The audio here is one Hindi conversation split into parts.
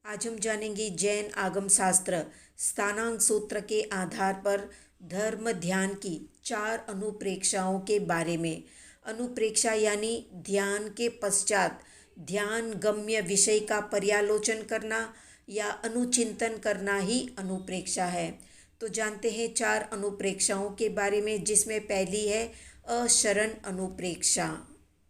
आज हम जानेंगे जैन आगम शास्त्र स्थानांक सूत्र के आधार पर धर्म ध्यान की 4 अनुप्रेक्षाओं के बारे में। अनुप्रेक्षा यानी ध्यान के पश्चात ध्यान गम्य विषय का पर्यालोचन करना या अनुचिंतन करना ही अनुप्रेक्षा है। तो जानते हैं 4 अनुप्रेक्षाओं के बारे में, जिसमें पहली है अशरण अनुप्रेक्षा।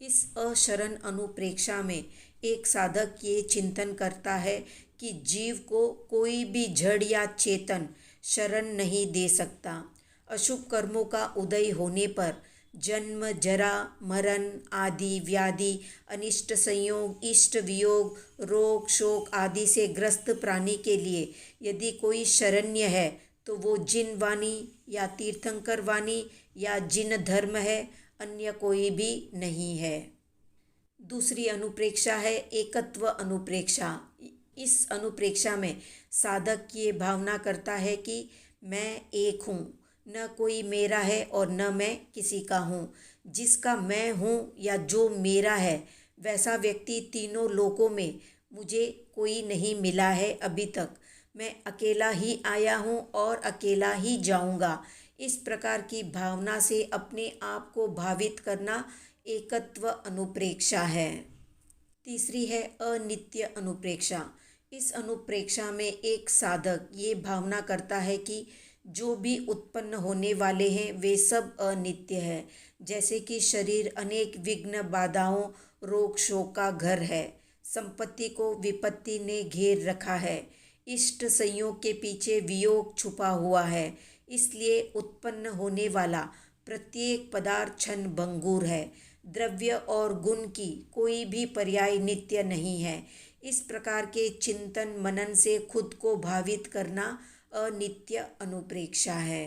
इस अशरण अनुप्रेक्षा में एक साधक ये चिंतन करता है कि जीव को कोई भी जड़ या चेतन शरण नहीं दे सकता। अशुभ कर्मों का उदय होने पर जन्म, जरा, मरण आदि व्याधि, अनिष्ट संयोग, इष्ट वियोग, रोग, शोक आदि से ग्रस्त प्राणी के लिए यदि कोई शरण्य है तो वो जिन वाणी या तीर्थंकर वाणी या जिन धर्म है, अन्य कोई भी नहीं है। दूसरी अनुप्रेक्षा है एकत्व अनुप्रेक्षा। इस अनुप्रेक्षा में साधक ये भावना करता है कि मैं एक हूँ, न कोई मेरा है और न मैं किसी का हूँ। जिसका मैं हूँ या जो मेरा है वैसा व्यक्ति तीनों लोकों में मुझे कोई नहीं मिला है अभी तक। मैं अकेला ही आया हूँ और अकेला ही जाऊँगा। इस प्रकार की भावना से अपने आप को भावित करना एकत्व अनुप्रेक्षा है। तीसरी है अनित्य अनुप्रेक्षा। इस अनुप्रेक्षा में एक साधक ये भावना करता है कि जो भी उत्पन्न होने वाले हैं वे सब अनित्य है। जैसे कि शरीर अनेक विघ्न बाधाओं, रोग शोक का घर है। संपत्ति को विपत्ति ने घेर रखा है। इष्ट संयोग के पीछे वियोग छुपा हुआ है। इसलिए उत्पन्न होने वाला प्रत्येक पदार्थ क्षण भंगुर है। द्रव्य और गुण की कोई भी पर्याय नित्य नहीं है। इस प्रकार के चिंतन मनन से खुद को भावित करना अनित्य अनुप्रेक्षा है।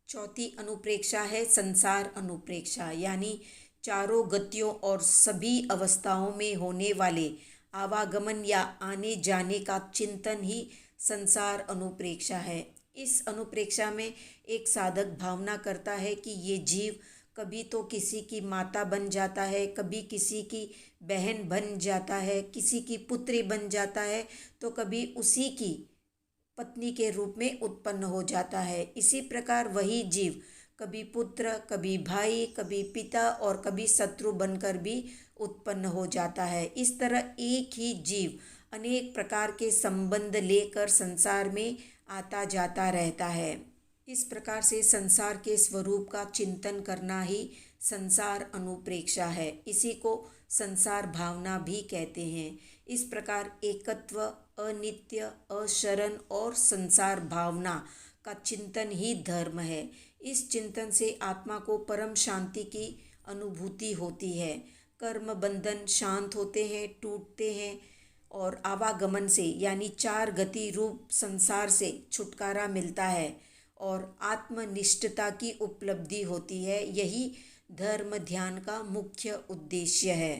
चौथी अनुप्रेक्षा है संसार अनुप्रेक्षा, यानी चारों गतियों और सभी अवस्थाओं में होने वाले आवागमन या आने जाने का चिंतन ही संसार अनुप्रेक्षा है। इस अनुप्रेक्षा में एक साधक भावना करता है कि ये जीव कभी तो किसी की माता बन जाता है, कभी किसी की बहन बन जाता है, किसी की पुत्री बन जाता है, तो कभी उसी की पत्नी के रूप में उत्पन्न हो जाता है। इसी प्रकार वही जीव कभी पुत्र, कभी भाई, कभी पिता और कभी शत्रु बनकर भी उत्पन्न हो जाता है। इस तरह एक ही जीव अनेक प्रकार के संबंध लेकर संसार में आता जाता रहता है। इस प्रकार से संसार के स्वरूप का चिंतन करना ही संसार अनुप्रेक्षा है। इसी को संसार भावना भी कहते हैं। इस प्रकार एकत्व, अनित्य, अशरण और संसार भावना का चिंतन ही धर्म है। इस चिंतन से आत्मा को परम शांति की अनुभूति होती है। कर्म बंधन शांत होते हैं, टूटते हैं और आवागमन से यानी 4 गति रूप संसार से छुटकारा मिलता है और आत्मनिष्ठता की उपलब्धि होती है। यही धर्म ध्यान का मुख्य उद्देश्य है।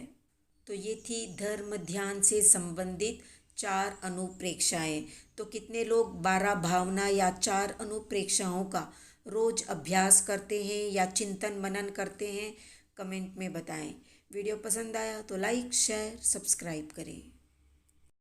तो ये थी धर्म ध्यान से संबंधित 4 अनुप्रेक्षाएं। तो कितने लोग 12 भावना या 4 अनुप्रेक्षाओं का रोज अभ्यास करते हैं या चिंतन मनन करते हैं, कमेंट में बताएं। वीडियो पसंद आया तो लाइक, शेयर, सब्सक्राइब करें।